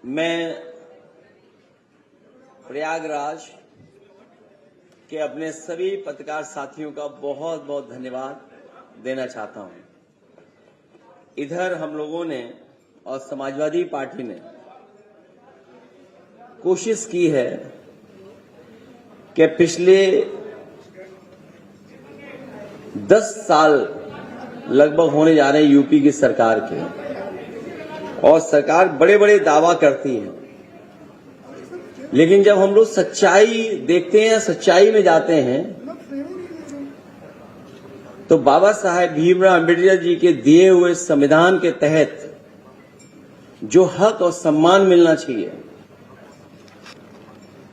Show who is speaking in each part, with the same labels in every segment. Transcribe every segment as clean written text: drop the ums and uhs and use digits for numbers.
Speaker 1: मैं प्रयागराज के अपने सभी पत्रकार साथियों का बहुत बहुत धन्यवाद देना चाहता हूं। इधर हम लोगों ने और समाजवादी पार्टी ने कोशिश की है कि पिछले 10 साल लगभग होने जा रहे हैं यूपी की सरकार के, और सरकार बड़े बड़े दावा करती है, लेकिन जब हम लोग सच्चाई देखते हैं, सच्चाई में जाते हैं, तो बाबा साहेब भीमराव अम्बेडकर जी के दिए हुए संविधान के तहत जो हक और सम्मान मिलना चाहिए,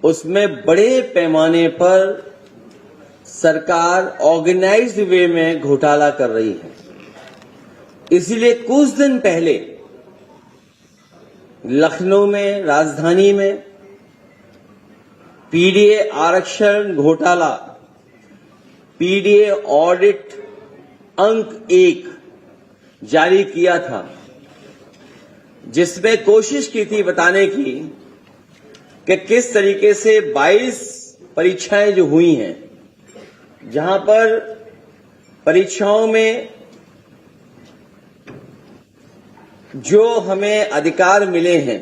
Speaker 1: उसमें बड़े पैमाने पर सरकार ऑर्गेनाइज्ड वे में घोटाला कर रही है। इसीलिए कुछ दिन पहले लखनऊ में, राजधानी में पीडीए आरक्षण घोटाला, पीडीए ऑडिट अंक 1 जारी किया था, जिसमें कोशिश की थी बताने की कि किस तरीके से 22 परीक्षाएं जो हुई हैं, जहां पर परीक्षाओं में जो हमें अधिकार मिले हैं,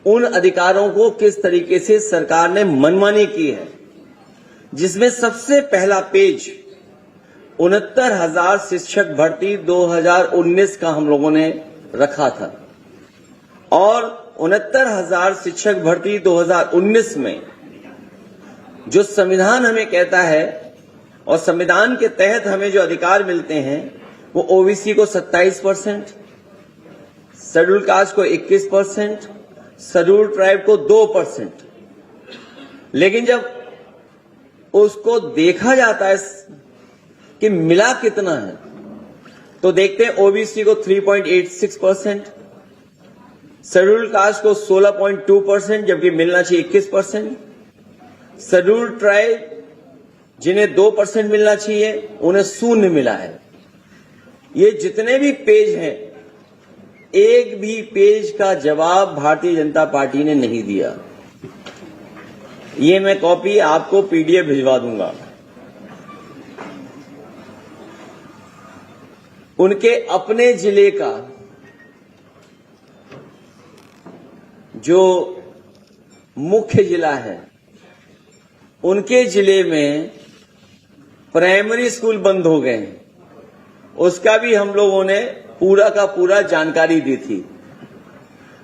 Speaker 1: उन अधिकारों को किस तरीके से सरकार ने मनमानी की है, जिसमें सबसे पहला पेज 69,000 शिक्षक भर्ती 2019 का हम लोगों ने रखा था, और 69,000 शिक्षक भर्ती 2019 में जो संविधान हमें कहता है और संविधान के तहत हमें जो अधिकार मिलते हैं, वो ओबीसी को 27%, शेड्यूल कास्ट को 21%, शेड्यूल ट्राइब को 2%। लेकिन जब उसको देखा जाता है कि मिला कितना है, तो देखते हैं ओबीसी को 3.86%, शेड्यूल कास्ट को 16.2%, जबकि मिलना चाहिए 21%, शेड्यूल ट्राइब जिन्हें 2% मिलना चाहिए, उन्हें 0 मिला है। ये जितने भी पेज हैं, एक भी पेज का जवाब भारतीय जनता पार्टी ने नहीं दिया। ये मैं कॉपी आपको पीडीएफ भिजवा दूंगा। उनके अपने जिले का जो मुख्य जिला है, उनके जिले में प्राइमरी स्कूल बंद हो गए हैं, उसका भी हम लोगों ने पूरा का पूरा जानकारी दी थी।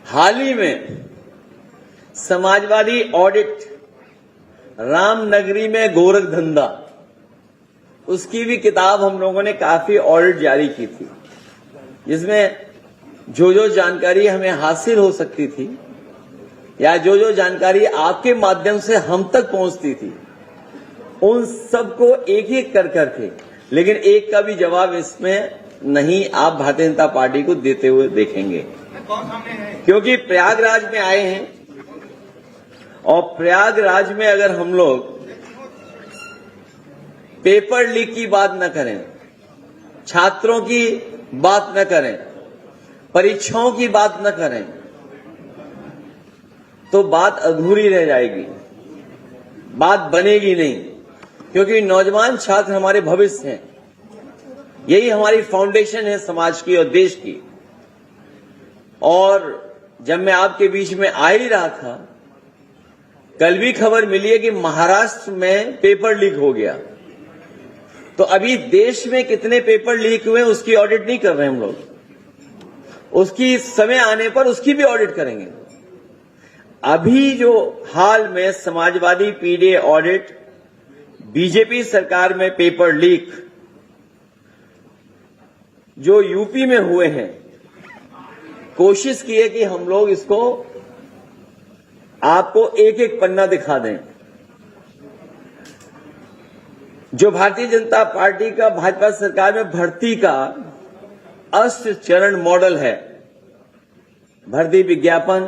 Speaker 1: हाल ही में समाजवादी ऑडिट रामनगरी में गोरख धंधा, उसकी भी किताब हम लोगों ने काफी ऑडिट जारी की थी, जिसमें जो जो जानकारी हमें हासिल हो सकती थी या जो जो जानकारी आपके माध्यम से हम तक पहुंचती थी, उन सबको एक एक कर करके, लेकिन एक का भी जवाब इसमें नहीं आप भारतीय जनता पार्टी को देते हुए देखेंगे, क्योंकि प्रयागराज में आए हैं, और प्रयागराज में अगर हम लोग पेपर लीक की बात न करें, छात्रों की बात न करें, परीक्षाओं की बात न करें, तो बात अधूरी रह जाएगी, बात बनेगी नहीं, क्योंकि नौजवान छात्र हमारे भविष्य हैं। यही हमारी फाउंडेशन है समाज की और देश की। और जब मैं आपके बीच में आ ही रहा था, कल भी खबर मिली है कि महाराष्ट्र में पेपर लीक हो गया। तो अभी देश में कितने पेपर लीक हुए उसकी ऑडिट नहीं कर रहे हम लोग, उसकी समय आने पर उसकी भी ऑडिट करेंगे। अभी जो हाल में समाजवादी पीडीए ऑडिट, बीजेपी सरकार में पेपर लीक जो यूपी में हुए हैं, कोशिश की है कि हम लोग इसको आपको एक एक पन्ना दिखा दें। जो भारतीय जनता पार्टी का भाजपा सरकार में भर्ती का 8 चरण मॉडल है, भर्ती विज्ञापन,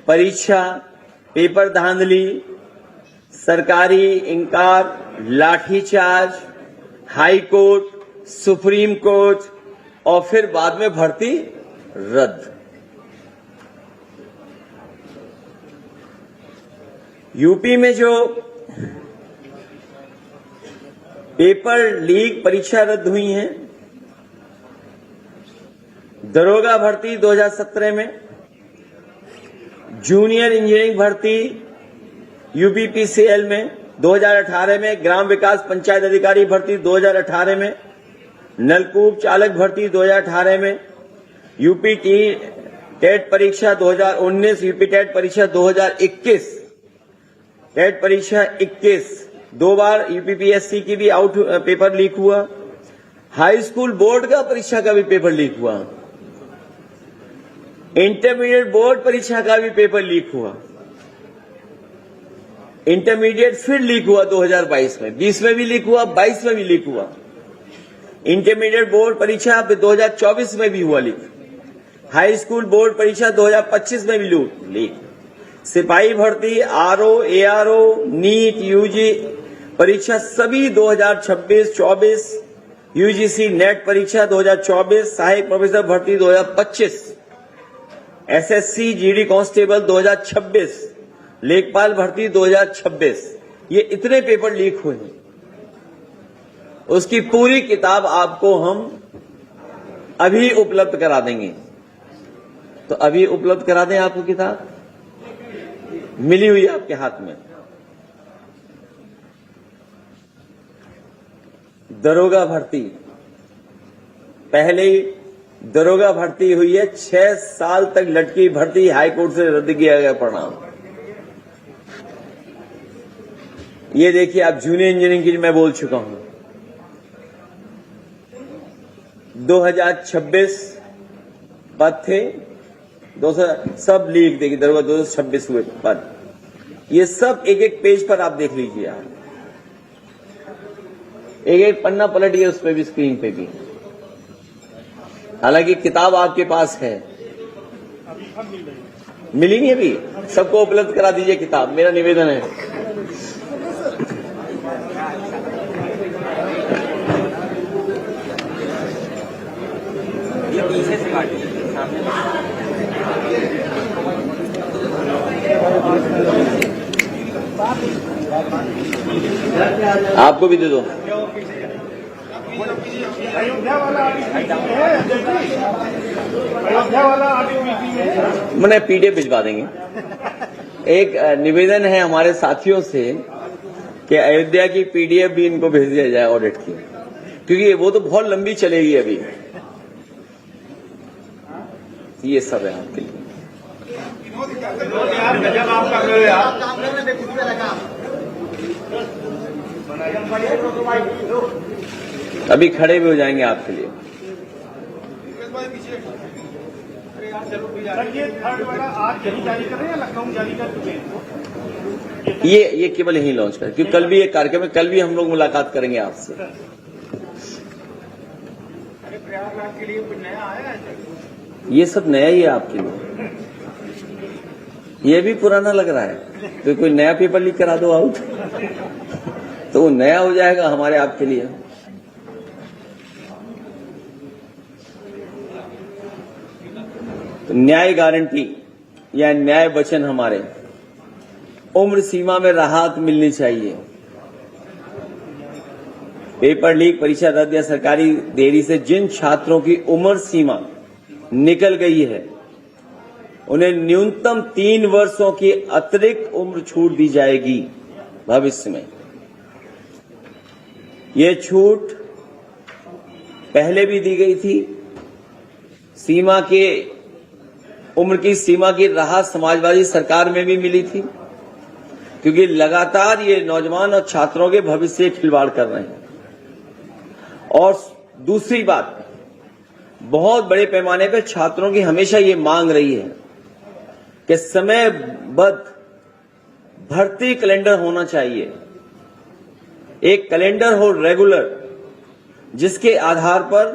Speaker 1: परीक्षा, पेपर धांधली, सरकारी इंकार, लाठीचार्ज, हाई कोर्ट, सुप्रीम कोर्ट, और फिर बाद में भर्ती रद्द। यूपी में जो पेपर लीक परीक्षा रद्द हुई हैं, दरोगा भर्ती 2017 में, जूनियर इंजीनियरिंग भर्ती यूपीपीसीएल में 2018 में, ग्राम विकास पंचायत अधिकारी भर्ती 2018 में, नलकूप चालक भर्ती 2018 में, यूपी टेट परीक्षा 2019, यूपी टेट परीक्षा 2021, टेट परीक्षा 21, 2 बार यूपीपीएससी की भी आउट पेपर लीक हुआ, हाई स्कूल बोर्ड का परीक्षा का भी पेपर लीक हुआ, इंटरमीडिएट बोर्ड परीक्षा का भी पेपर लीक हुआ, इंटरमीडिएट फिर लीक हुआ 2022 में, 20 में भी लीक हुआ, 22 में भी लीक हुआ, इंटरमीडिएट बोर्ड परीक्षा 2024 में भी हुआ लीक, हाई स्कूल बोर्ड परीक्षा 2025 में भी लीक, सिपाही भर्ती, आरओ, एआरओ, नीट, यूजी परीक्षा सभी 2026-24, यूजीसी नेट परीक्षा 2024, सहायक प्रोफेसर भर्ती 2025, एसएससी जीडी कांस्टेबल 2026, लेखपाल भर्ती 2026, ये इतने पेपर लीक हुए हैं। उसकी पूरी किताब आपको हम अभी उपलब्ध करा देंगे। तो अभी उपलब्ध करा दें आपको किताब, मिली हुई आपके हाथ में। दरोगा भर्ती, पहले ही दरोगा भर्ती हुई है, 6 साल तक लटकी भर्ती हाईकोर्ट से रद्द किया गया परिणाम। ये देखिए आप, जूनियर इंजीनियरिंग की मैं बोल चुका हूं, 2026 पद थे, 200 सब लीक देखिए, दरोगा 226 हुए पद। ये सब एक एक पेज पर आप देख लीजिए, आप एक एक पन्ना पलटिए, उस पर भी, स्क्रीन पे भी। हालांकि किताब आपके पास है, मिली नहीं अभी, सबको उपलब्ध करा दीजिए किताब, मेरा निवेदन है।
Speaker 2: ये पीछे से काटिए, सामने
Speaker 1: आपको भी दे दो। मैंने पीडीएफ भिजवा देंगे। एक निवेदन है हमारे साथियों से कि अयोध्या की पीडीएफ भी इनको भेज दिया जाए ऑडिट की, क्योंकि वो तो बहुत लंबी चलेगी अभी। ये सब है आपके लिए। अभी खड़े भी हो जाएंगे आपके लिए। ये केवल यही लॉन्च करें, क्योंकि कल भी एक कार्यक्रम है, कल भी हम लोग मुलाकात करेंगे आपसे।
Speaker 2: प्रयागराज के लिए कुछ नया आया है?
Speaker 1: ये सब नया ही है आपके लिए, ये भी पुराना लग रहा है। तो कोई नया पेपर लीक करा दो आउट, तो वो नया हो जाएगा हमारे आपके लिए। तो न्याय गारंटी या न्याय वचन हमारे, उम्र सीमा में राहत मिलनी चाहिए। पेपर लीक, परीक्षा रद्द या सरकारी देरी से जिन छात्रों की उम्र सीमा निकल गई है, उन्हें न्यूनतम 3 वर्षों की अतिरिक्त उम्र छूट दी जाएगी भविष्य में। ये छूट पहले भी दी गई थी। सीमा के उम्र की सीमा की राहत समाजवादी सरकार में भी मिली थी, क्योंकि लगातार ये नौजवान और छात्रों के भविष्य से खिलवाड़ कर रहे हैं। और दूसरी बात, बहुत बड़े पैमाने पर छात्रों की हमेशा ये मांग रही है कि समयबद्ध भर्ती कैलेंडर होना चाहिए। एक कैलेंडर हो रेगुलर, जिसके आधार पर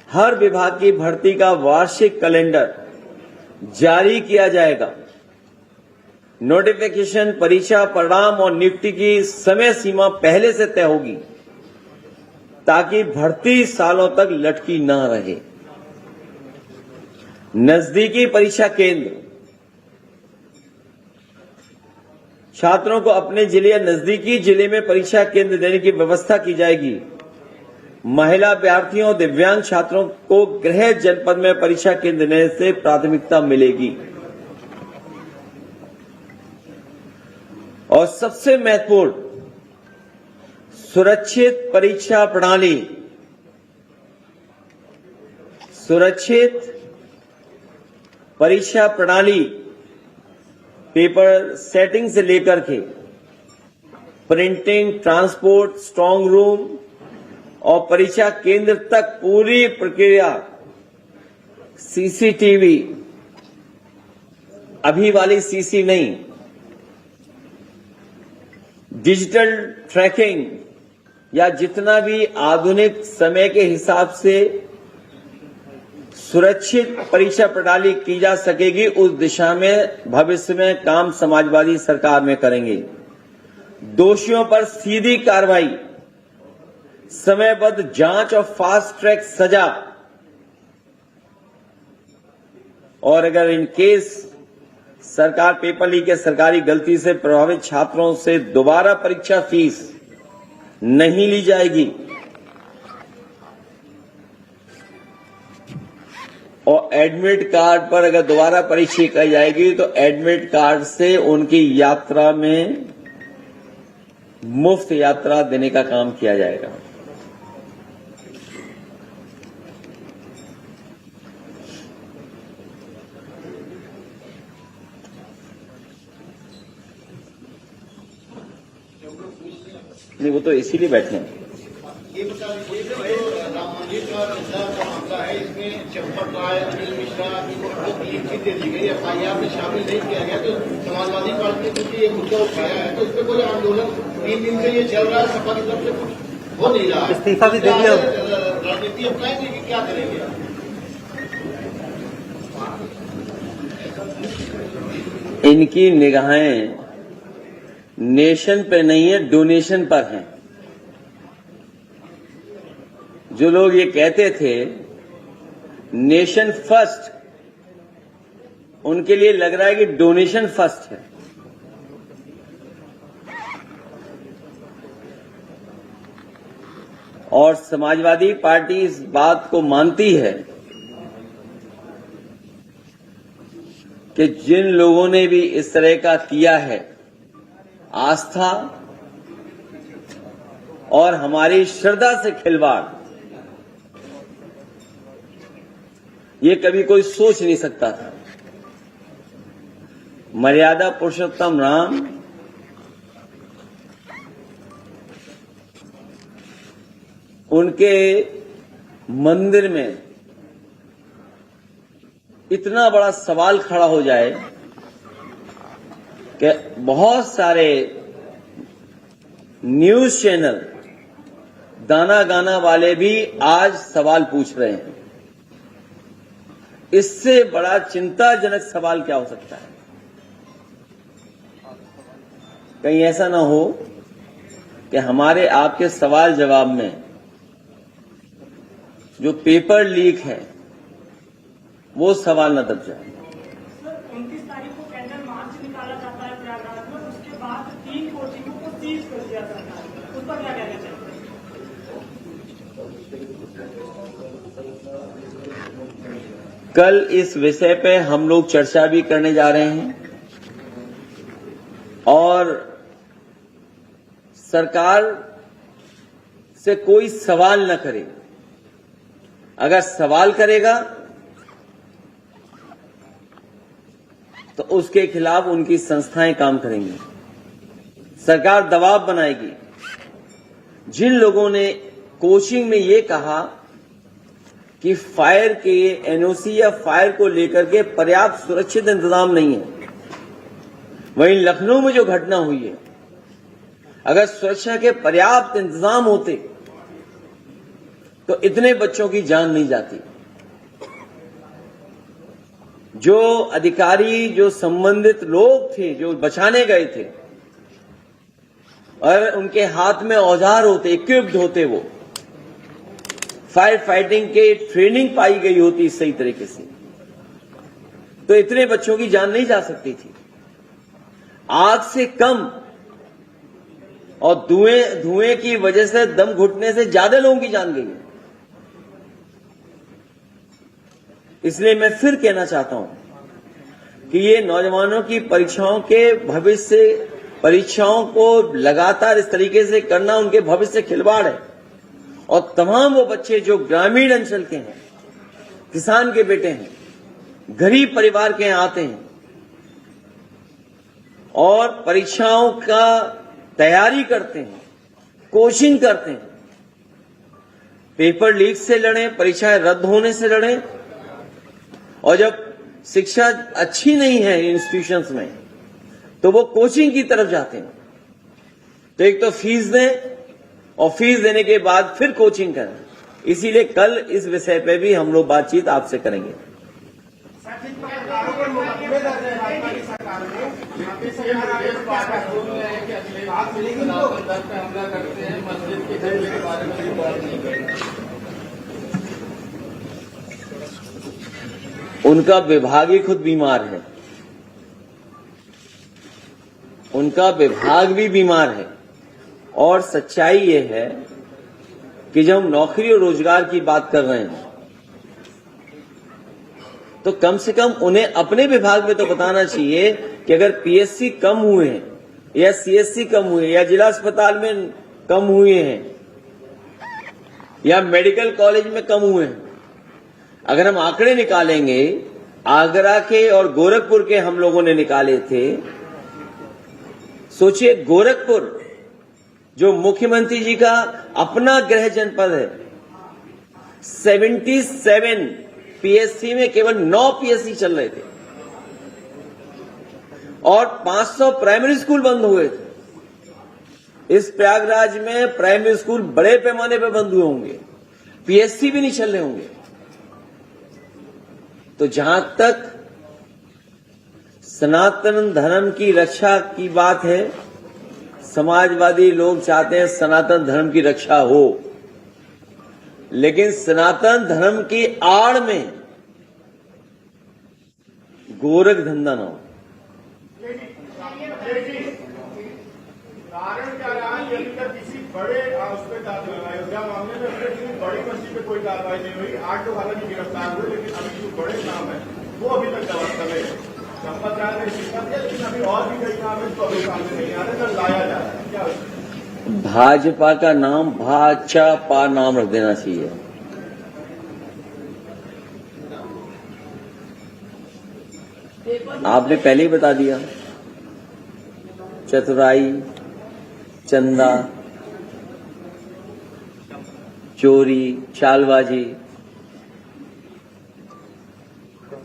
Speaker 1: हर विभाग की भर्ती का वार्षिक कैलेंडर जारी किया जाएगा। नोटिफिकेशन, परीक्षा परिणाम और नियुक्ति की समय सीमा पहले से तय होगी, ताकि भर्ती सालों तक लटकी न रहे। नजदीकी परीक्षा केंद्र, छात्रों को अपने जिले या नजदीकी जिले में परीक्षा केंद्र देने की व्यवस्था की जाएगी। महिला अभ्यर्थियों और दिव्यांग छात्रों को गृह जनपद में परीक्षा केंद्र देने से प्राथमिकता मिलेगी। और सबसे महत्वपूर्ण, सुरक्षित परीक्षा प्रणाली। सुरक्षित परीक्षा प्रणाली पेपर सेटिंग से लेकर के प्रिंटिंग, ट्रांसपोर्ट, स्ट्रांग रूम और परीक्षा केंद्र तक पूरी प्रक्रिया सीसीटीवी, अभी वाली सीसी नहीं, डिजिटल ट्रैकिंग या जितना भी आधुनिक समय के हिसाब से सुरक्षित परीक्षा प्रणाली की जा सकेगी, उस दिशा में भविष्य में काम समाजवादी सरकार में करेंगे। दोषियों पर सीधी कार्रवाई, समयबद्ध जांच और फास्ट ट्रैक सजा, और अगर इन केस सरकार पेपर लीक या सरकारी गलती से प्रभावित छात्रों से दोबारा परीक्षा फीस नहीं ली जाएगी और एडमिट कार्ड पर अगर दोबारा परीक्षा की जाएगी तो एडमिट कार्ड से उनकी यात्रा में मुफ्त यात्रा देने का काम किया जाएगा। नहीं, वो तो इसीलिए बैठे हैं।
Speaker 3: ये बता दीजिए जो राम मंदिर का मामला है, इसमें चंपक राय, अनिल मिश्रा को 3 सीटें दी गई, एफआईआर में शामिल नहीं किया गया, तो समाजवादी पार्टी ने क्योंकि ये मुद्दा उठाया है तो उस पर कोई आंदोलन 3 दिन से ये चल रहा है, सपा की तरफ से कुछ हो नहीं रहा। इस्तीफा भी दे दिया, राजनीति अपनाएंगे कि क्या करेंगे?
Speaker 1: इनकी निगाहें नेशन पे नहीं है, डोनेशन पर हैं। जो लोग ये कहते थे नेशन फर्स्ट, उनके लिए लग रहा है कि डोनेशन फर्स्ट है। और समाजवादी पार्टी इस बात को मानती है कि जिन लोगों ने भी इस तरह का किया है, आस्था और हमारी श्रद्धा से खिलवाड़, ये कभी कोई सोच नहीं सकता था। मर्यादा पुरुषोत्तम राम उनके मंदिर में इतना बड़ा सवाल खड़ा हो जाए कि बहुत सारे न्यूज चैनल, गाना गाना वाले भी आज सवाल पूछ रहे हैं। इससे बड़ा चिंताजनक सवाल क्या हो सकता है? कहीं ऐसा ना हो कि हमारे आपके सवाल जवाब में जो पेपर लीक है वो सवाल न दब जाए।
Speaker 4: 29 तारीख को कैंडल मार्च निकाला जाता है प्रयागराज में, उसके बाद 3 कोचिंगों को सीज कर दिया जाता है, उस पर क्या कहना चाहिए?
Speaker 1: कल इस विषय पे हम लोग चर्चा भी करने जा रहे हैं और सरकार से कोई सवाल न करे। अगर सवाल करेगा तो उसके खिलाफ उनकी संस्थाएं काम करेंगी, सरकार दबाव बनाएगी। जिन लोगों ने कोचिंग में ये कहा कि फायर के एनओसी या फायर को लेकर के पर्याप्त सुरक्षित इंतजाम नहीं है, वहीं लखनऊ में जो घटना हुई है, अगर सुरक्षा के पर्याप्त इंतजाम होते तो इतने बच्चों की जान नहीं जाती। जो अधिकारी, जो संबंधित लोग थे, जो बचाने गए थे, और उनके हाथ में औजार होते, इक्विप्ड होते, वो फायर फाइटिंग के ट्रेनिंग पाई गई होती सही तरीके से, तो इतने बच्चों की जान नहीं जा सकती थी। आग से कम और धुएं की वजह से दम घुटने से ज्यादा लोगों की जान गई है। इसलिए मैं फिर कहना चाहता हूं कि ये नौजवानों की परीक्षाओं को लगातार इस तरीके से करना उनके भविष्य से खिलवाड़ है। और तमाम वो बच्चे जो ग्रामीण अंचल के हैं, किसान के बेटे हैं, गरीब परिवार के यहाँ आते हैं और परीक्षाओं का तैयारी करते हैं, कोचिंग करते हैं, पेपर लीक से लड़ें, परीक्षाएं रद्द होने से लड़ें। और जब शिक्षा अच्छी नहीं है इंस्टीट्यूशंस में तो वो कोचिंग की तरफ जाते हैं। तो एक तो फीस दें और फीस देने के बाद फिर कोचिंग करें। इसीलिए कल इस विषय पे भी हम लोग बातचीत आपसे करेंगे। उनका विभाग ही खुद बीमार है, उनका विभाग भी बीमार है। और सच्चाई ये है कि जब हम नौकरी और रोजगार की बात कर रहे हैं तो कम से कम उन्हें अपने विभाग में तो बताना चाहिए कि अगर पीएससी कम हुए हैं या सीएससी कम हुए या जिला अस्पताल में कम हुए हैं या मेडिकल कॉलेज में कम हुए हैं। अगर हम आंकड़े निकालेंगे, आगरा के और गोरखपुर के हम लोगों ने निकाले थे। सोचिए, गोरखपुर जो मुख्यमंत्री जी का अपना गृह जनपद है, 77 पीएससी में केवल 9 पीएससी चल रहे थे और 500 प्राइमरी स्कूल बंद हुए थे। इस प्रयागराज में प्राइमरी स्कूल बड़े पैमाने पर बंद हुए होंगे, पीएससी भी नहीं चल रहे होंगे। तो जहां तक सनातन धर्म की रक्षा की बात है, समाजवादी लोग चाहते हैं सनातन धर्म की रक्षा हो, लेकिन सनातन धर्म की आड़ में गोरख धंधा न हो।
Speaker 3: कारण क्या रहा है? अभी तक किसी बड़े अयोध्या मामले में किसी बड़ी मस्जिद पे कोई कार्रवाई नहीं हुई। 8 लोग हालांकि गिरफ्तार हुए, लेकिन अभी जो बड़े काम है वो अभी तक जवाब कर रहे हैं। चंपत राय ने शिक्षा दिया, लेकिन अभी और भी कई काम है तो अभी सामने नहीं आ रहे, तो लाया जा रहा है। क्या
Speaker 1: भाजपा का नाम भाजपा नाम रख देना चाहिए। आपने पहले ही बता दिया। चतुराई, चंदा, चोरी, चालबाजी,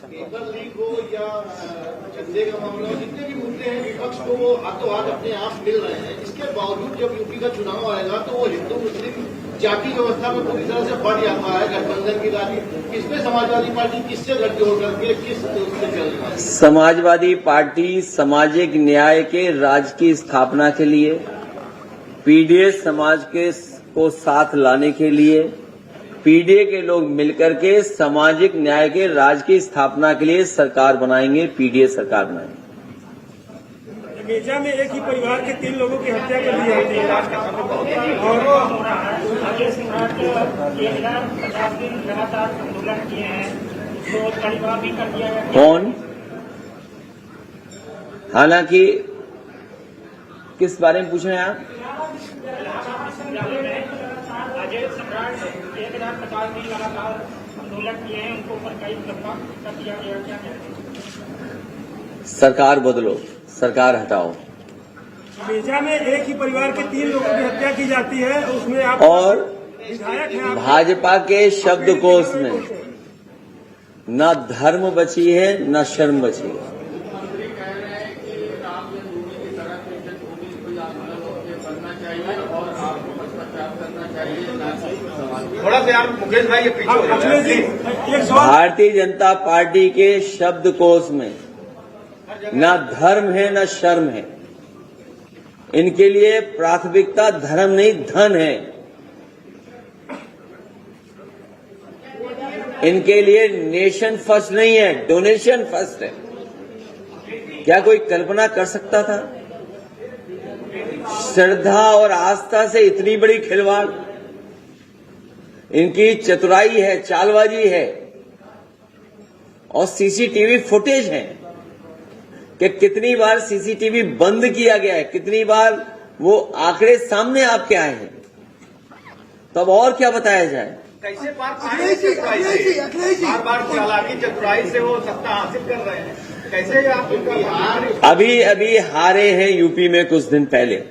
Speaker 3: पेपर लीक हो या चंदे का मामला हो, जितने भी मुद्दे हैं विपक्ष को वो हाथों हाथ अपने आप मिल रहे हैं। इसके बावजूद जब यूपी का चुनाव आएगा तो वो हिंदू मुस्लिम जाति व्यवस्था में पूरी तरह से बढ़ जाता है। गठबंधन की राजनीति इसमें समाजवादी पार्टी किससे गठजोड़ करके किस उससे चल रही है?
Speaker 1: समाजवादी पार्टी सामाजिक न्याय के राज्य की स्थापना के लिए, पीडीए समाज के को साथ लाने के लिए, पीडीए के लोग मिलकर के सामाजिक न्याय के राज्य की स्थापना के लिए सरकार बनाएंगे, पीडीए सरकार बनाएंगे।
Speaker 5: मेजा में एक ही परिवार के 3 लोगों की हत्या कर दी जाती है और
Speaker 4: राजेश सम्राट 1050 दिन लगातार आंदोलन किए हैं, तो तलवा भी कर दिया गया।
Speaker 1: कौन? हालांकि किस बारे में पूछ रहे हैं आप?
Speaker 4: राजेश सम्राट 1050 दिन लगातार आंदोलन किए हैं, उनको ऊपर कई दफा कर दिया गया। क्या कहते हैं?
Speaker 1: सरकार बदलो, सरकार हटाओ।
Speaker 5: मेजा में एक ही परिवार के 3 लोगों की हत्या की जाती है, उसमें आप
Speaker 1: और
Speaker 5: विधायक हैं।
Speaker 1: भाजपा के शब्दकोश में न धर्म बची है न शर्म बची है।
Speaker 3: थोड़ा सा यार मुकेश भाई ये पीछे हो
Speaker 5: अखिलेश जी, एक सवाल।
Speaker 1: भारतीय जनता पार्टी के शब्दकोश में न धर्म है न शर्म है। इनके लिए प्राथमिकता धर्म नहीं धन है। इनके लिए नेशन फर्स्ट नहीं है, डोनेशन फर्स्ट है। क्या कोई कल्पना कर सकता था? श्रद्धा और आस्था से इतनी बड़ी खिलवाड़, इनकी चतुराई है, चालबाजी है और सीसीटीवी फुटेज है कि कितनी बार सीसीटीवी बंद किया गया है, कितनी बार वो आंकड़े सामने आपके आए हैं। तब और क्या बताया जाए?
Speaker 2: कैसे बार बार चालाकी चतुराई से वो सत्ता हासिल कर रहे हैं, कैसे आप उनका
Speaker 1: अभी हारे हैं यूपी में कुछ दिन पहले।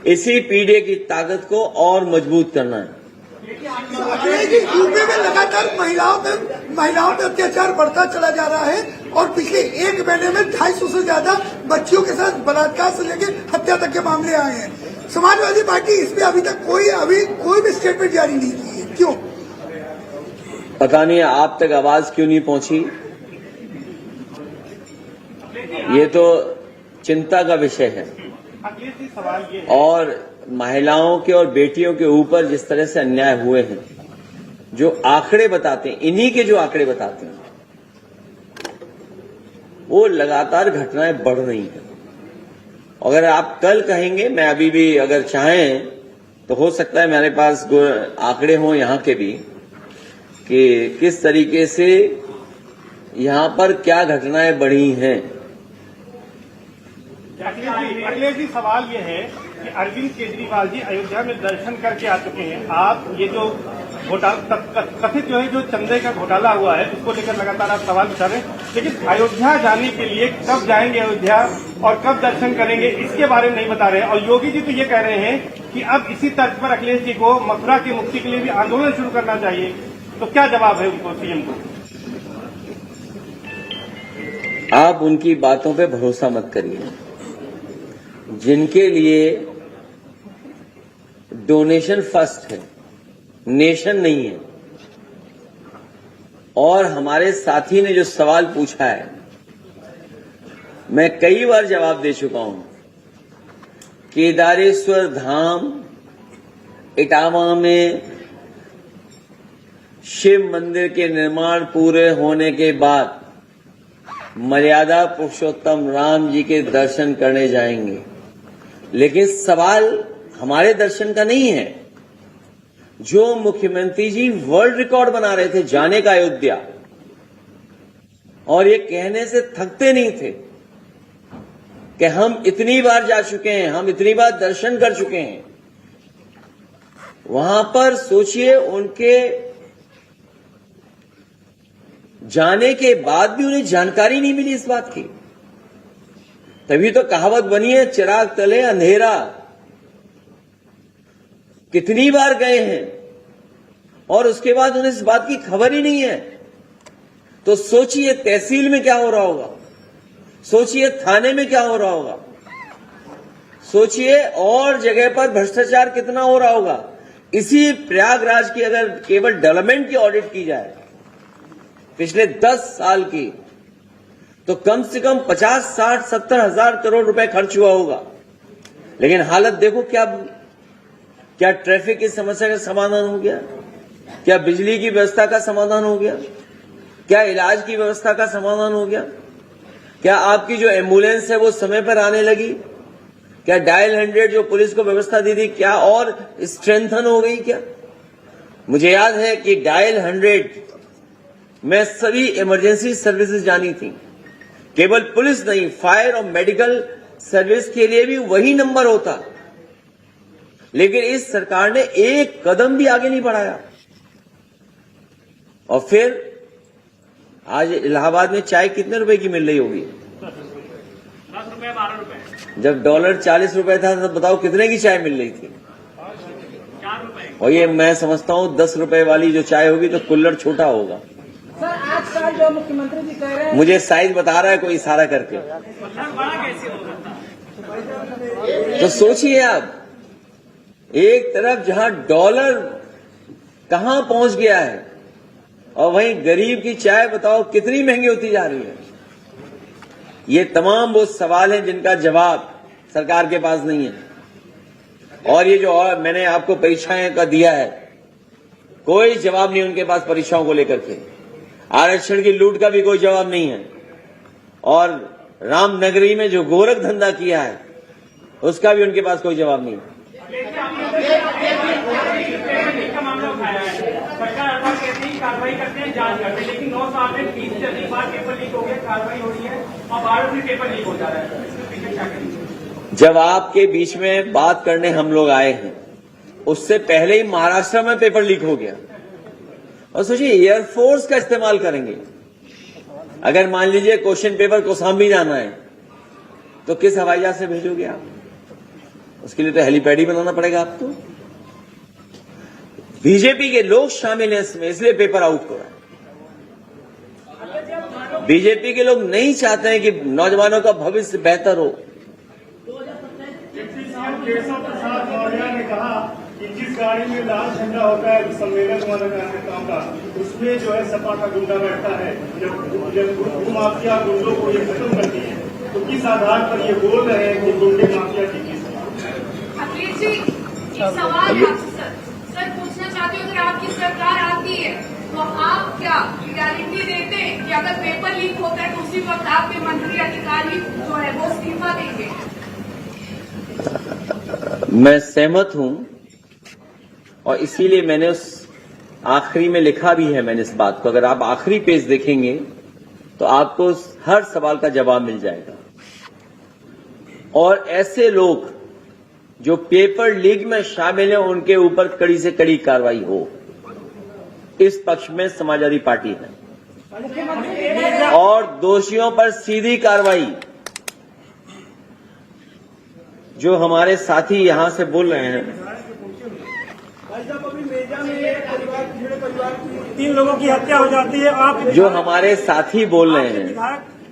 Speaker 1: इसी पीढ़ी की ताकत को और मजबूत करना है।
Speaker 6: अखिलेश जी, यूपी में लगातार महिलाओं पे अत्याचार बढ़ता चला जा रहा है और पिछले एक महीने में 250 से ज्यादा बच्चियों के साथ बलात्कार से लेकर हत्या तक के मामले आए हैं। समाजवादी पार्टी इसमें अभी तक कोई भी स्टेटमेंट जारी नहीं की है, क्यों?
Speaker 1: पता नहीं आप तक आवाज क्यों नहीं पहुंची। ये तो चिंता का विषय है।
Speaker 4: सवाल ये
Speaker 1: और महिलाओं के और बेटियों के ऊपर जिस तरह से अन्याय हुए हैं, जो आंकड़े बताते हैं, इन्हीं के जो आंकड़े बताते हैं, वो लगातार घटनाएं बढ़ रही हैं। अगर आप कल कहेंगे, मैं अभी भी अगर चाहें तो हो सकता है मेरे पास आंकड़े हों यहां के भी कि किस तरीके से यहां पर क्या घटनाएं बढ़ी हैं।
Speaker 4: अखिलेश जी, सवाल ये है कि अरविंद केजरीवाल जी अयोध्या में दर्शन करके आ चुके हैं। आप ये जो कथित जो चंदे का घोटाला हुआ है, उसको लेकर लगातार आप सवाल उठा रहे हैं, लेकिन अयोध्या जाने के लिए कब जाएंगे अयोध्या और कब दर्शन करेंगे, इसके बारे में नहीं बता रहे हैं। और योगी जी तो ये कह रहे हैं कि अब इसी तर्ज पर अखिलेश जी को मथुरा की मुक्ति के लिए भी आंदोलन शुरू करना चाहिए। तो क्या जवाब है उनको, सीएम को?
Speaker 1: आप उनकी बातों पे भरोसा मत करिए। जिनके लिए डोनेशन फर्स्ट है, नेशन नहीं है। और हमारे साथी ने जो सवाल पूछा है, मैं कई बार जवाब दे चुका हूं। केदारेश्वर धाम इटावा में शिव मंदिर के निर्माण पूरे होने के बाद मर्यादा पुरुषोत्तम राम जी के दर्शन करने जाएंगे। लेकिन सवाल हमारे दर्शन का नहीं है। जो मुख्यमंत्री जी वर्ल्ड रिकॉर्ड बना रहे थे जाने का अयोध्या, और ये कहने से थकते नहीं थे कि हम इतनी बार जा चुके हैं, हम इतनी बार दर्शन कर चुके हैं। वहां पर सोचिए, उनके जाने के बाद भी उन्हें जानकारी नहीं मिली इस बात की। तभी तो कहावत बनी है, चिराग तले अंधेरा। कितनी बार गए हैं और उसके बाद उन्हें इस बात की खबर ही नहीं है। तो सोचिए तहसील में क्या हो रहा होगा, सोचिए थाने में क्या हो रहा होगा, सोचिए और जगह पर भ्रष्टाचार कितना हो रहा होगा। इसी प्रयागराज की अगर केवल डेवलपमेंट की ऑडिट की जाए पिछले 10 साल की, तो कम से कम 50, 60, 70 हजार करोड़ रुपए खर्च हुआ होगा। लेकिन हालत देखो, क्या ट्रैफिक की समस्या का समाधान हो गया? क्या बिजली की व्यवस्था का समाधान हो गया? क्या इलाज की व्यवस्था का समाधान हो गया? क्या आपकी जो एम्बुलेंस है वो समय पर आने लगी? क्या डायल 100 जो पुलिस को व्यवस्था दी थी, क्या और स्ट्रेंथन हो गई? क्या मुझे याद है कि डायल 100 में सभी इमरजेंसी सर्विसेज जानी थी, केवल पुलिस नहीं, फायर और मेडिकल सर्विस के लिए भी वही नंबर होता। लेकिन इस सरकार ने एक कदम भी आगे नहीं बढ़ाया। और फिर आज इलाहाबाद में चाय कितने रुपए की मिल रही होगी?
Speaker 4: 10 रुपए, 12 रुपए।
Speaker 1: जब डॉलर 40 रुपए था तब बताओ कितने की चाय मिल रही थी?
Speaker 4: 4 रुपए।
Speaker 1: और ये मैं समझता हूं 10 रुपए वाली जो चाय होगी तो कुल्लड़ छोटा होगा।
Speaker 7: सर, आज कल जो मुख्यमंत्री जी कह रहे हैं,
Speaker 1: मुझे साइज बता रहा है कोई इशारा करके।
Speaker 4: बड़ा कैसे हो सकता?
Speaker 1: तो सोचिए आप, एक तरफ जहां डॉलर कहां पहुंच गया है और वहीं गरीब की चाय बताओ कितनी महंगी होती जा रही है। ये तमाम वो सवाल हैं जिनका जवाब सरकार के पास नहीं है। और ये जो और मैंने आपको परीक्षाएं का दिया है, कोई जवाब नहीं उनके पास परीक्षाओं को लेकर के। आरक्षण की लूट का भी कोई जवाब नहीं है। और रामनगरी में जो गोरख धंधा किया है उसका भी उनके पास कोई जवाब नहीं है।
Speaker 4: का मामला उठाया है, सरकार हर बार कहती है कार्रवाई करते हैं, जांच करते हैं, लेकिन 9 साल में 20 से अधिक बार पेपर लीक हो गया, कार्रवाई हो रही है और बार भी पेपर लीक हो जा रहा है। इसमें पीछे क्या करेंगे?
Speaker 1: जब आपके बीच में बात करने हम लोग आए हैं, उससे पहले ही महाराष्ट्र में पेपर लीक हो गया। और सोचिए एयरफोर्स का इस्तेमाल करेंगे। अगर मान लीजिए क्वेश्चन पेपर कौशाम्बी जाना है तो किस हवाई जहाज से भेजोगे आप? उसके लिए तो हेलीपैड ही बनाना पड़ेगा आपको। बीजेपी के लोग शामिल हैं इसमें, इसलिए पेपर आउट हो रहा है। बीजेपी के लोग नहीं चाहते हैं कि नौजवानों का भविष्य बेहतर हो।
Speaker 5: केशव प्रसाद मौर्य ने कहा कि जिस गाड़ी में लाल झंडा होता है सम्मेलन कार्यकर्ताओं का, उसमें जो है सपा का गुंडा बैठता है। जब माफिया गुंडों को ये खत्म करती है तो किस आधार पर ये बोल रहे हैं कि गुंडे माफिया की किस?
Speaker 8: अखिलेश जी, एक सवाल है आपसे सर पूछना चाहती हूँ, अगर आपकी सरकार आती है तो आप क्या गारंटी देते हैं कि अगर पेपर लीक होता है तो उसी वक्त आपके मंत्री अधिकारी जो है वो इस्तीफा देंगे?
Speaker 1: मैं सहमत हूं और इसीलिए मैंने उस आखिरी में लिखा भी है मैंने इस बात को। अगर आप आखिरी पेज देखेंगे तो आपको हर सवाल का जवाब मिल जाएगा। और ऐसे लोग जो पेपर लीक में शामिल हैं उनके ऊपर कड़ी से कड़ी कार्रवाई हो, इस पक्ष में समाजवादी पार्टी है। और दोषियों पर सीधी कार्रवाई। जो हमारे साथी यहां से बोल रहे हैं,
Speaker 5: अभी मेजा में परिवार की 3 लोगों की हत्या हो जाती है, आप
Speaker 1: जो हमारे साथी बोल रहे हैं,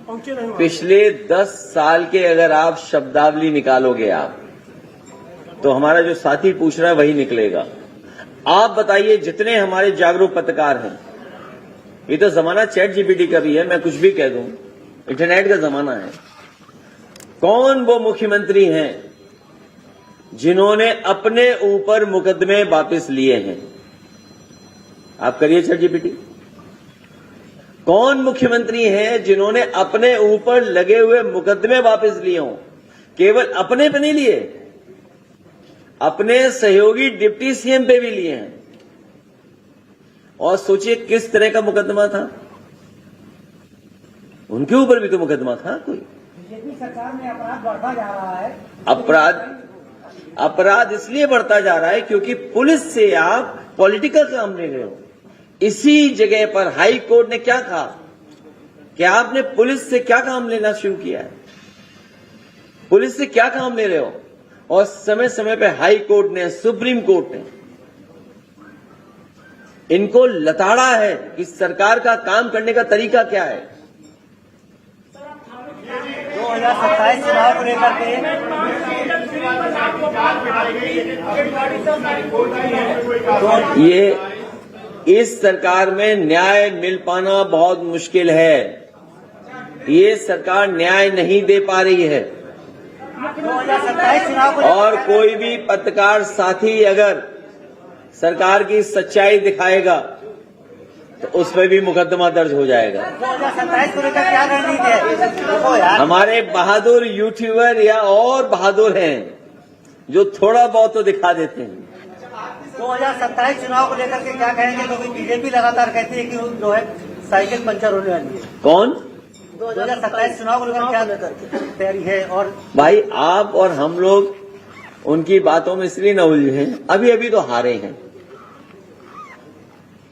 Speaker 5: पहुंचे नहीं।
Speaker 1: पिछले 10 साल के अगर आप शब्दावली निकालोगे आप, तो हमारा जो साथी पूछ रहा है वही निकलेगा। आप बताइए, जितने हमारे जागरूक पत्रकार हैं, ये तो जमाना चैट जीपीटी का भी है, मैं कुछ भी कह दूं, इंटरनेट का जमाना है। कौन वो मुख्यमंत्री हैं जिन्होंने अपने ऊपर मुकदमे वापस लिए हैं? आप करिए चैट जीपीटी। कौन मुख्यमंत्री हैं जिन्होंने अपने ऊपर लगे हुए मुकदमे वापस लिए हों? केवल अपने पे नहीं लिए, अपने सहयोगी डिप्टी सीएम पे भी लिए हैं। और सोचिए किस तरह का मुकदमा था, उनके ऊपर भी तो मुकदमा था कोई।
Speaker 7: बीजेपी सरकार में अपराध बढ़ता जा रहा है।
Speaker 1: अपराध इसलिए बढ़ता जा रहा है क्योंकि पुलिस से आप पॉलिटिकल काम ले रहे हो। इसी जगह पर हाई कोर्ट ने क्या कहा कि आपने पुलिस से क्या काम लेना शुरू किया है? पुलिस से क्या काम ले रहे हो? और समय समय पे हाई कोर्ट ने, सुप्रीम कोर्ट ने इनको लताड़ा है कि सरकार का काम करने का तरीका क्या है।
Speaker 7: 2027 चुनाव को लेकर के
Speaker 1: ये इस सरकार में न्याय मिल पाना बहुत मुश्किल है। ये सरकार न्याय नहीं दे पा रही है।
Speaker 7: 2027 चुनाव को
Speaker 1: और कोई भी पत्रकार साथी अगर सरकार की सच्चाई दिखाएगा तो उसमें भी मुकदमा दर्ज हो जाएगा।
Speaker 7: 2027 को लेकर क्या रणनीति है? देखो यार,
Speaker 1: हमारे बहादुर यूट्यूबर या और बहादुर हैं जो थोड़ा बहुत तो दिखा देते हैं।
Speaker 7: 2027 चुनाव को लेकर के क्या कहेंगे? क्योंकि बीजेपी लगातार कहती है कि जो है साइकिल पंचर होने वाली है।
Speaker 1: कौन?
Speaker 7: 2027 चुनाव को लेकर क्या तैयारी है? और
Speaker 1: भाई आप और हम लोग उनकी बातों में इसलिए न उलझे, अभी अभी तो हारे हैं।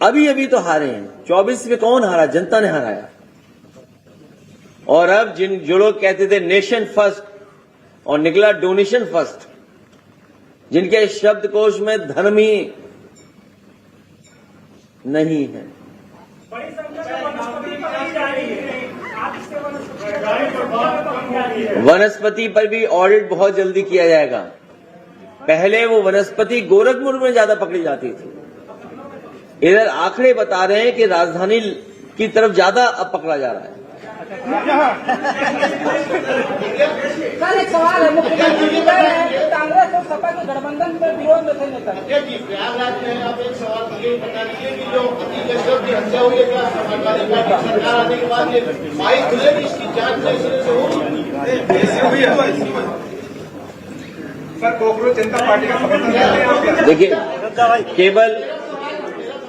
Speaker 1: अभी तो हारे हैं। 24 में कौन हारा? जनता ने हराया। और अब जो लोग कहते थे नेशन फर्स्ट और निकला डोनेशन फर्स्ट, जिनके शब्दकोश में धर्म ही नहीं है।
Speaker 5: बड़ी संख्या में वनस्पति पकड़ी जा रही है। आप इससे वनस्पति
Speaker 1: वनस्पति पर भी ऑडिट बहुत जल्दी किया जाएगा। पहले वो वनस्पति गोरखपुर में ज्यादा पकड़ी जाती थी। इधर आंकड़े बता रहे हैं कि राजधानी की तरफ ज्यादा अब पकड़ा जा रहा है।
Speaker 7: सर एक सवाल है, मुख्यमंत्री जी कह रहे हैं कि कांग्रेस और सपा के गठबंधन में विरोध में थे नेता।
Speaker 3: जी प्रयागराज में आप एक सवाल ये बता दीजिए कि जो अति कश्यप की हत्या हुई है, क्या समाजवादी पार्टी सरकार आने के बाद ये माई खुलेगी इसकी जांच
Speaker 2: सर कॉकरोच जनता पार्टी का समर्थन करते हैं आप?
Speaker 1: देखिए,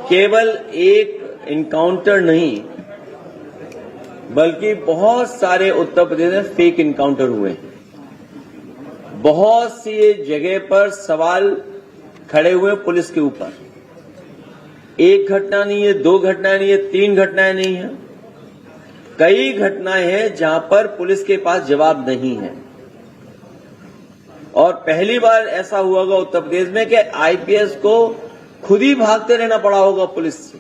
Speaker 1: केवल एक इनकाउंटर नहीं, बल्कि बहुत सारे उत्तर प्रदेश में फेक इनकाउंटर हुए हैं। बहुत सी जगह पर सवाल खड़े हुए पुलिस के ऊपर। एक घटना नहीं है, दो घटनाएं नहीं है, तीन घटनाएं नहीं है, कई घटनाएं हैं जहां पर पुलिस के पास जवाब नहीं है। और पहली बार ऐसा हुआ होगा उत्तर प्रदेश में कि आईपीएस को खुद ही भागते रहना पड़ा होगा पुलिस से।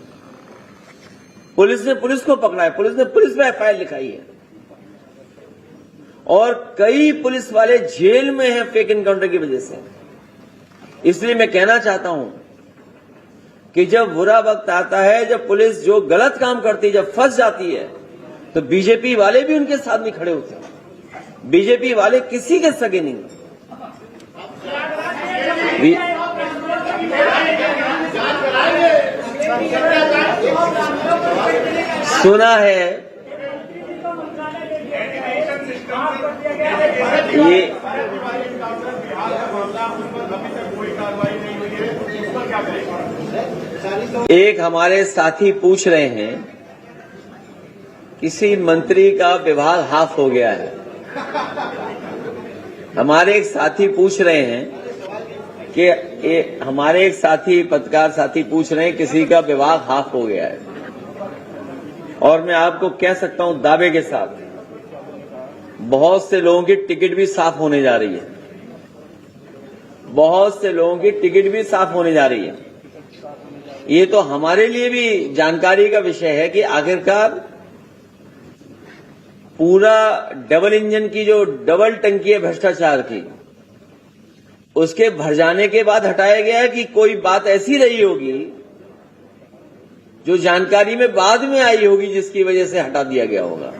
Speaker 1: पुलिस ने पुलिस को पकड़ा है, पुलिस ने पुलिस पे एफआईआर लिखाई है, और कई पुलिस वाले जेल में हैं फेक एनकाउंटर की वजह से। इसलिए मैं कहना चाहता हूं कि जब बुरा वक्त आता है, जब पुलिस जो गलत काम करती है, जब फंस जाती है, तो बीजेपी वाले भी उनके साथ नहीं खड़े होते। बीजेपी वाले किसी के सगे नहीं। सुना है ये एक हमारे साथी पूछ रहे हैं, किसी मंत्री का विभाग हाफ हो गया है। हमारे एक साथी पूछ रहे हैं कि हमारे एक साथी पत्रकार साथी पूछ रहे हैं किसी का विभाग हाफ हो गया है, और मैं आपको कह सकता हूं दावे के साथ, बहुत से लोगों की टिकट भी साफ होने जा रही है। बहुत से लोगों की टिकट भी साफ होने जा रही है। ये तो हमारे लिए भी जानकारी का विषय है कि आखिरकार पूरा डबल इंजन की जो डबल टंकी है भ्रष्टाचार की, उसके भर जाने के बाद हटाया गया है कि कोई बात ऐसी रही होगी जो जानकारी में बाद में आई होगी, जिसकी वजह से हटा दिया गया होगा।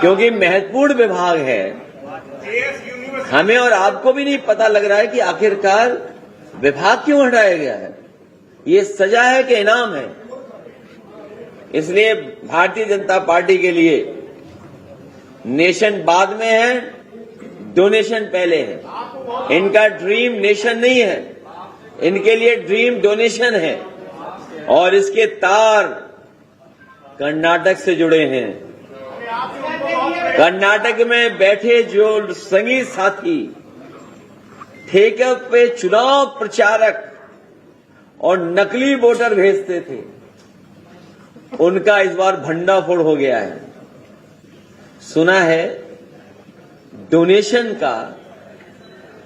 Speaker 1: क्योंकि महत्वपूर्ण विभाग है, हमें और आपको भी नहीं पता लग रहा है कि आखिरकार विभाग क्यों हटाया गया है। ये सजा है कि इनाम है। इसलिए भारतीय जनता पार्टी के लिए नेशन बाद में है, डोनेशन पहले है। इनका ड्रीम नेशन नहीं है, इनके लिए ड्रीम डोनेशन है, और इसके तार कर्नाटक से जुड़े हैं। कर्नाटक में बैठे जो संगी साथी ठेके पे चुनाव प्रचारक और नकली वोटर भेजते थे, उनका इस बार भंडाफोड़ हो गया है। सुना है डोनेशन का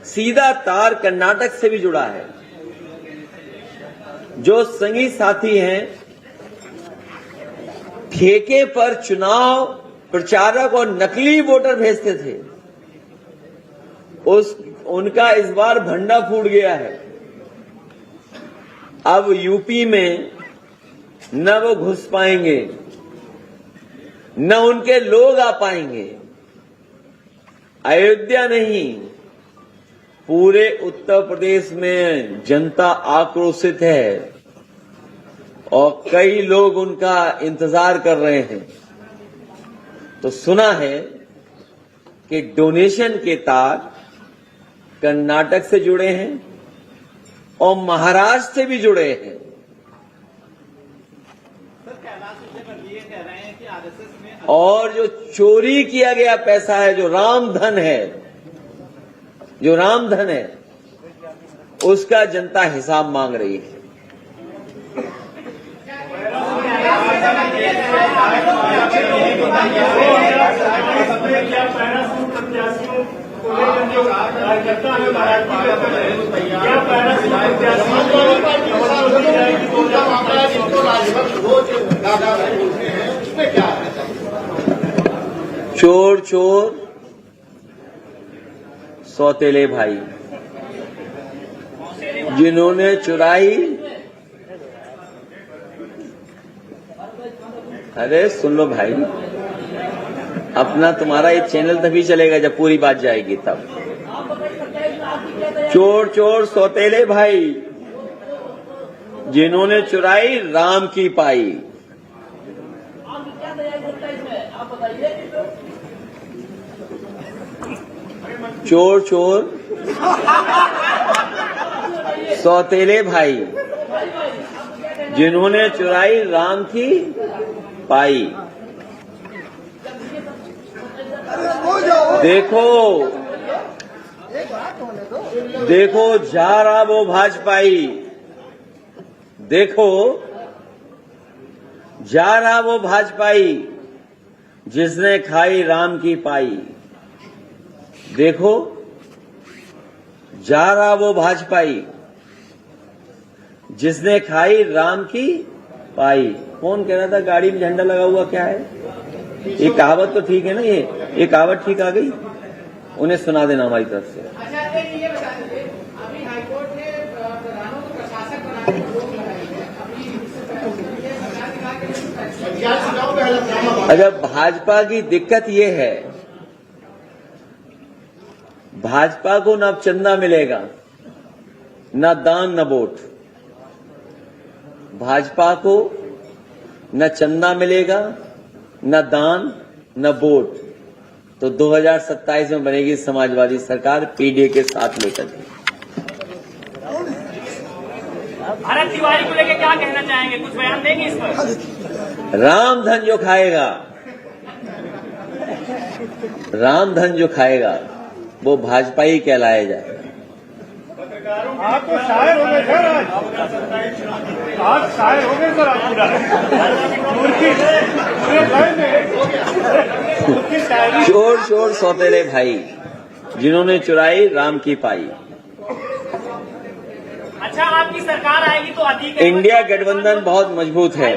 Speaker 1: सीधा तार कर्नाटक से भी जुड़ा है। जो संगी साथी हैं, ठेके पर चुनाव प्रचारक और नकली वोटर भेजते थे, उनका इस बार भंडा फूट गया है। अब यूपी में न वो घुस पाएंगे, न उनके लोग आ पाएंगे। अयोध्या नहीं, पूरे उत्तर प्रदेश में जनता आक्रोशित है, और कई लोग उनका इंतजार कर रहे हैं। तो सुना है कि डोनेशन के तार कर्नाटक से जुड़े हैं और महाराष्ट्र से भी जुड़े हैं। और जो चोरी किया गया पैसा है, जो रामधन है, उसका जनता हिसाब मांग रही है। चोर चोर सौतेले भाई, जिन्होंने चुराई। अरे सुन लो भाई, अपना तुम्हारा ये चैनल तभी चलेगा जब पूरी बात जाएगी तब। चोर चोर सौतेले भाई, जिन्होंने चुराई राम की पाई। चोर चोर सौतेले भाई, जिन्होंने चुराई राम की पाई। देखो देखो जा रहा वो भाजपाई, देखो जा रहा वो भाजपाई, जिसने खाई राम की पाई। देखो जा रहा वो भाजपाई, जिसने खाई राम की पाई। कौन कह रहा था गाड़ी में झंडा लगा हुआ क्या है? ये कहावत तो ठीक है ना, ये कहावत ठीक आ गई, उन्हें सुना देना हमारी तरफ से।
Speaker 2: अच्छा ये बता दीजिए, अभी हाईकोर्ट ने प्रधानों को प्रशासक बनाने की रोक लगाई है। अभी
Speaker 1: अच्छा, भाजपा की दिक्कत ये है, भाजपा को न चंदा मिलेगा, न दान न वोट। भाजपा को न चंदा मिलेगा, न दान न वोट। तो 2027 में बनेगी समाजवादी सरकार पीडीए के साथ लेकर के।
Speaker 9: भारत तिवारी को लेकर क्या कहना चाहेंगे, कुछ बयान देंगे इस पर?
Speaker 1: राम धन जो खाएगा, राम धन जो खाएगा वो भाजपा ही कहलाया जाएगा।
Speaker 5: आप तो शायर हो गए सर, आज शायर हो गए सर, आप पूरा
Speaker 1: चोर चोर सौतेले भाई, जिन्होंने चुराई राम की पाई।
Speaker 9: अच्छा, आपकी सरकार आएगी तो अधिक
Speaker 1: इंडिया गठबंधन बहुत मजबूत है,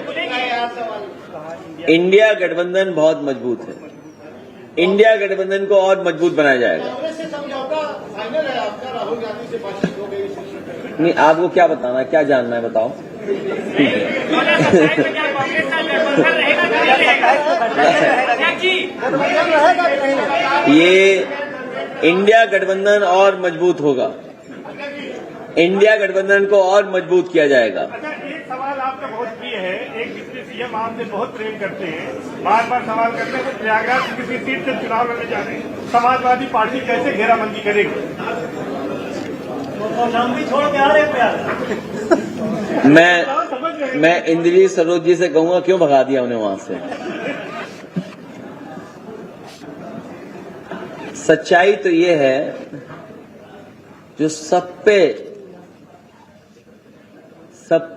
Speaker 1: इंडिया गठबंधन बहुत मजबूत है। इंडिया गठबंधन को और मजबूत बनाया जाएगा।
Speaker 3: कांग्रेस से समझौता फाइनल है आपका, राहुल गांधी से बातचीत हो गई?
Speaker 1: नहीं, आपको क्या बताना है, क्या जानना है बताओ। ये इंडिया गठबंधन और मजबूत होगा, इंडिया गठबंधन को और मजबूत किया जाएगा।
Speaker 5: अच्छा, एक सवाल आपका बहुत प्रिय है, एक डिप्टी सीएम आपसे बहुत प्रेम करते हैं, बार बार सवाल करते हैं, प्रयागराज की किसी सीट से चुनाव लड़ने जा रहे हैं, समाजवादी पार्टी कैसे घेराबंदी करेगी? लंबी छोड़ के आ रहे
Speaker 1: मैं इंद्रजीत सरोज जी से कहूंगा क्यों भगा दिया उन्हें वहां से। सच्चाई तो ये है, जो सब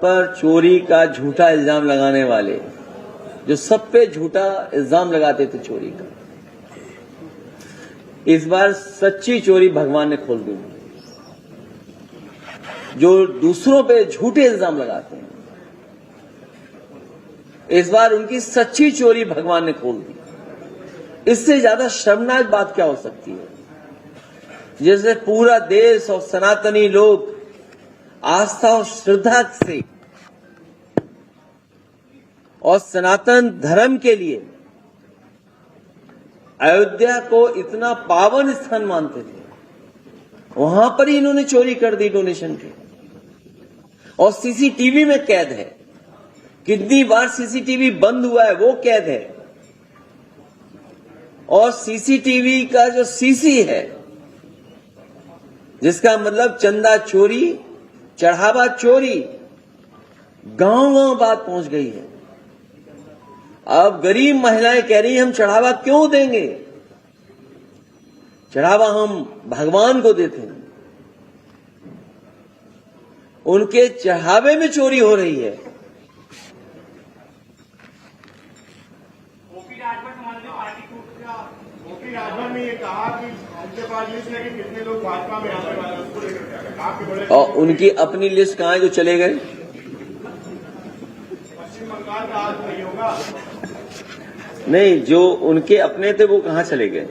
Speaker 1: पर चोरी का झूठा इल्जाम लगाने वाले, जो सब पे झूठा इल्जाम लगाते थे चोरी का, इस बार सच्ची चोरी भगवान ने खोल दी। जो दूसरों पे झूठे इल्जाम लगाते हैं, इस बार उनकी सच्ची चोरी भगवान ने खोल दी। इससे ज्यादा शर्मनाक बात क्या हो सकती है? जैसे पूरा देश और सनातनी लोग आस्था और श्रद्धा से और सनातन धर्म के लिए अयोध्या को इतना पावन स्थान मानते थे, वहां पर ही इन्होंने चोरी कर दी डोनेशन की। और सीसीटीवी में कैद है, कितनी बार सीसीटीवी बंद हुआ है वो कैद है। और सीसीटीवी का जो सीसी है, जिसका मतलब चंदा चोरी, चढ़ावा चोरी, गांव-गांव बात पहुंच गई है। अब गरीब महिलाएं कह रही हैं हम चढ़ावा क्यों देंगे, चढ़ावा हम भगवान को देते हैं। उनके चढ़ावे में चोरी हो रही है।
Speaker 5: ओपी राजभर ने ये कहा कि उनके पास लिस्ट है कि कितने लोग भाजपा में आने वाले हैं, उसको लेकर आपके बड़े,
Speaker 1: और उनकी अपनी लिस्ट कहां है जो चले गए?
Speaker 5: पश्चिम बंगाल का आज नहीं होगा।
Speaker 1: नहीं, जो उनके अपने थे वो कहां चले गए?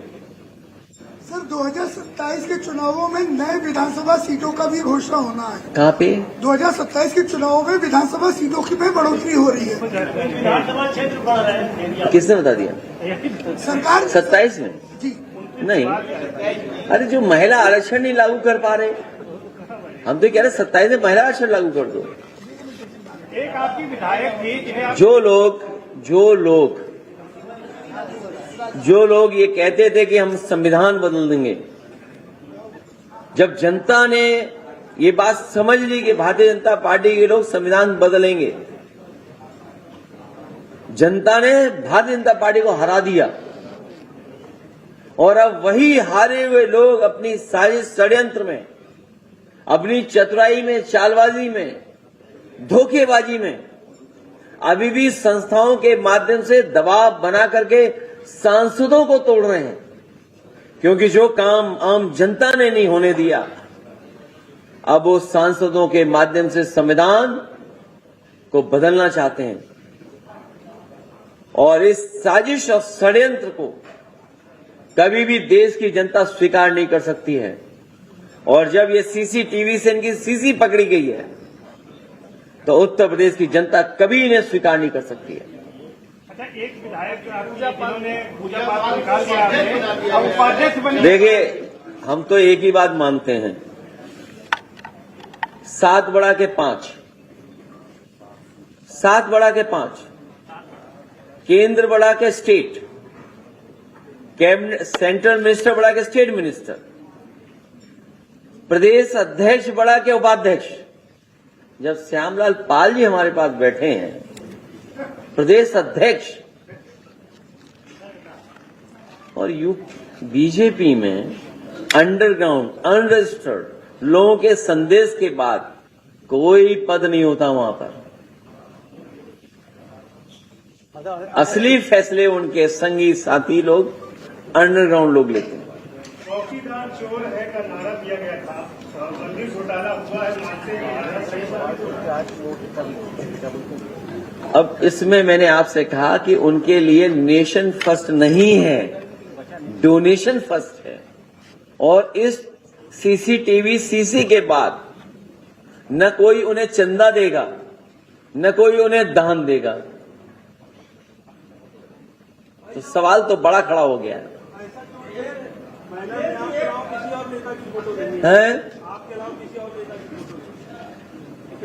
Speaker 6: सर 2027 के चुनावों में नए विधानसभा सीटों का भी घोषणा होना है।
Speaker 1: कहां पे?
Speaker 6: 2027 के चुनावों में विधानसभा सीटों की भी बढ़ोतरी हो रही है।
Speaker 5: विधानसभा क्षेत्र बढ़ रहे हैं,
Speaker 1: किसने बता दिया?
Speaker 6: सरकार
Speaker 1: 27 में
Speaker 6: जी
Speaker 1: नहीं। अरे जो महिला आरक्षण नहीं लागू कर पा रहे, हम तो कह रहे 27 में महिला आरक्षण लागू कर दो।
Speaker 5: एक आपकी विधायक थी जिन्हें आप
Speaker 1: जो लोग जो लोग ये कहते थे कि हम संविधान बदल देंगे, जब जनता ने ये बात समझ ली कि भारतीय जनता पार्टी के लोग संविधान बदलेंगे, जनता ने भारतीय जनता पार्टी को हरा दिया और अब वही हारे हुए लोग अपनी साजिश षड्यंत्र में, अपनी चतुराई में, चालबाजी में, धोखेबाजी में अभी भी संस्थाओं के माध्यम से दबाव बना करके सांसदों को तोड़ रहे हैं, क्योंकि जो काम आम जनता ने नहीं होने दिया, अब वो सांसदों के माध्यम से संविधान को बदलना चाहते हैं। और इस साजिश और षड्यंत्र को कभी भी देश की जनता स्वीकार नहीं कर सकती है। और जब ये सीसीटीवी से इनकी सीसी पकड़ी गई है, तो उत्तर प्रदेश की जनता कभी इन्हें स्वीकार नहीं कर सकती है।
Speaker 4: अच्छा, एक विधायक जिन्होंने पूजा पाठ निकाल दिया है, अब उपाध्यक्ष बने।
Speaker 1: देखिए, हम तो एक ही बात मानते हैं, 7 बड़ा के 5, 7 बड़ा के 5, केंद्र बड़ा के स्टेट, कैबिनेट सेंट्रल मिनिस्टर बड़ा के स्टेट मिनिस्टर, प्रदेश अध्यक्ष बड़ा के उपाध्यक्ष। जब श्यामलाल पाल जी हमारे पास बैठे हैं, प्रदेश अध्यक्ष, और बीजेपी में अंडरग्राउंड अनरजिस्टर्ड लोगों के संदेश के बाद कोई पद नहीं होता वहां पर। असली फैसले उनके संगी साथी लोग, अंडरग्राउंड लोग लेते हैं।
Speaker 5: चौकीदार चोर है का नारा दिया गया था, मंदिर घोटाला हुआ है, मानते हैं सही बात।
Speaker 1: अब इसमें मैंने आपसे कहा कि उनके लिए नेशन फर्स्ट नहीं है, डोनेशन फर्स्ट है। और इस सीसीटीवी सीसी के बाद न कोई उन्हें चंदा देगा, न कोई उन्हें दान देगा। तो सवाल तो बड़ा खड़ा हो गया है,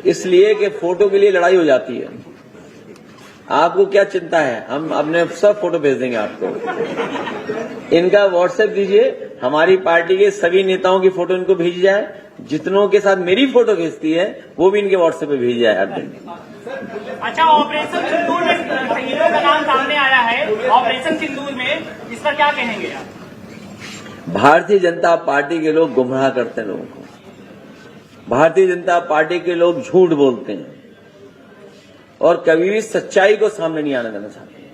Speaker 1: इसलिए कि फोटो के लिए लड़ाई हो जाती है। आपको क्या चिंता है, हम अपने सब फोटो भेज देंगे आपको। इनका व्हाट्सएप दीजिए, हमारी पार्टी के सभी नेताओं की फोटो इनको भेजी जाए। जितनों के साथ मेरी फोटो भेजती है वो भी इनके व्हाट्सएप पे भेजी जाए हर दिन।
Speaker 9: अच्छा, ऑपरेशन सिंदूर में शहीदों का नाम सामने आया है, ऑपरेशन सिंदूर में, इस पर क्या कहेंगे आप?
Speaker 1: भारतीय जनता पार्टी के लोग गुमराह करते हैं लोगों को। भारतीय जनता पार्टी के लोग झूठ बोलते हैं और कभी भी सच्चाई को सामने नहीं आने देना चाहते।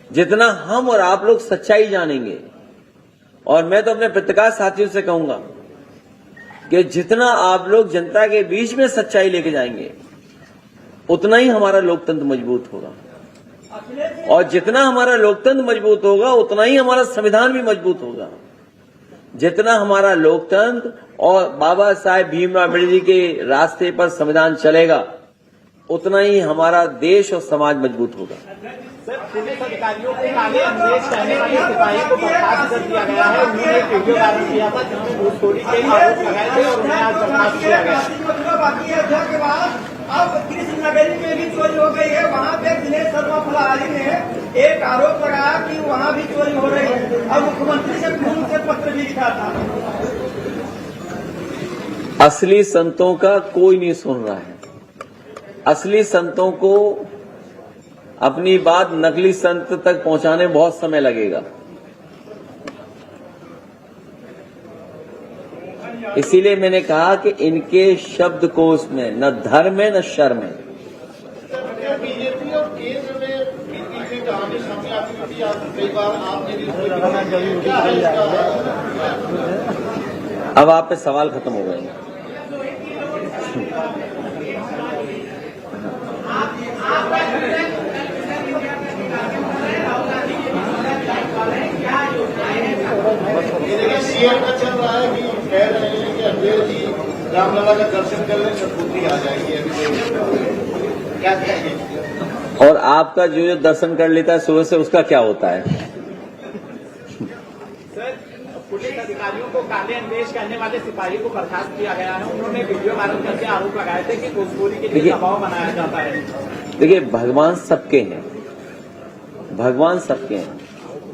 Speaker 1: जितना हम और आप लोग सच्चाई जानेंगे, और मैं तो अपने पत्रकार साथियों से कहूंगा कि जितना आप लोग जनता के बीच में सच्चाई लेके जाएंगे, उतना ही हमारा लोकतंत्र मजबूत होगा। और जितना हमारा लोकतंत्र मजबूत होगा, उतना ही हमारा संविधान भी मजबूत होगा। जितना हमारा लोकतंत्र और बाबा साहेब भीमराव अम्बेडकर जी के रास्ते पर संविधान चलेगा, उतना ही हमारा देश और समाज मजबूत होगा।
Speaker 2: सर, पुलिस अधिकारियों को काले अंग्रेज कहने वाले सिपाही को बर्खास्त कर दिया गया है। उन्होंने एक वीडियो वायरल किया था जिसमें घूसखोरी के आरोप लगाए थे और उन्हें आज बर्खास्त किया गया।
Speaker 10: अब कृष्ण नगरी में भी चोरी हो गई है, वहाँ पे दिनेश शर्मा फुलहारी ने एक आरोप लगाया कि वहाँ भी चोरी हो रही है। अब मुख्यमंत्री से खून से पत्र भी लिखा था।
Speaker 1: असली संतों का कोई नहीं सुन रहा है। असली संतों को अपनी बात नकली संत तक पहुंचाने में बहुत समय लगेगा। इसीलिए मैंने कहा कि इनके शब्दकोश में न धर्म है न शर्म है।
Speaker 3: बीजेपी और केंद्र में बीजेपी कहानी सामने आती थी, कई बार आपने भी क्या है इसका?
Speaker 1: अब आप पे सवाल खत्म हो गए।
Speaker 3: देखिए, सीएम का चल रहा है कि कह रहे हैं कि अजमेर जी रामलला का दर्शन कर लें, सद्बुद्धि आ जाएगी। अभी क्या कहेंगे?
Speaker 1: और आपका जो दर्शन कर लेता है सुबह से, उसका क्या होता है?
Speaker 2: सर, पुलिस अधिकारियों को काले अंग्रेज कहने वाले सिपाही को बर्खास्त किया गया है। उन्होंने वीडियो वायरल करके आरोप लगाए थे कि घूसखोरी के लिए दबाव बनाया जाता है।
Speaker 1: देखिए, भगवान सबके हैं, भगवान सबके हैं।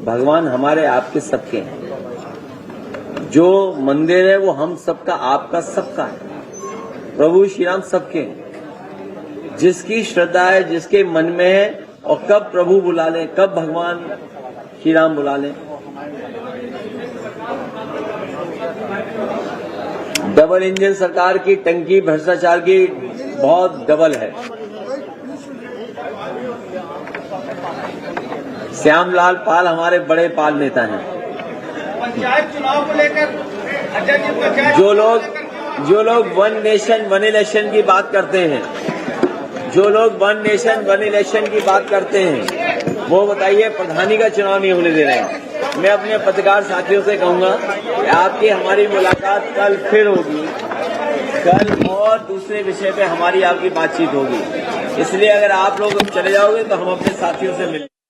Speaker 1: भगवान हमारे आपके सबके हैं। जो मंदिर है वो हम सबका, आपका, सबका है। प्रभु श्री राम सबके हैं। जिसकी श्रद्धा है, जिसके मन में है, और कब प्रभु बुला लें, कब भगवान श्री राम बुला लें। डबल इंजन सरकार की टंकी भ्रष्टाचार की बहुत डबल है। श्यामलाल पाल हमारे बड़े पाल नेता हैं।
Speaker 10: पंचायत चुनाव को लेकर
Speaker 1: जो लोग वन नेशन वन इलेक्शन की बात करते हैं, जो लोग वन नेशन वन इलेक्शन की बात करते हैं, वो बताइए प्रधानी का चुनाव नहीं होने दे रहे हैं। मैं अपने पत्रकार साथियों से कहूंगा कि आपकी हमारी मुलाकात कल फिर होगी, कल और दूसरे विषय पे हमारी आपकी बातचीत होगी। इसलिए अगर आप लोग चले जाओगे तो हम अपने साथियों से मिलेंगे।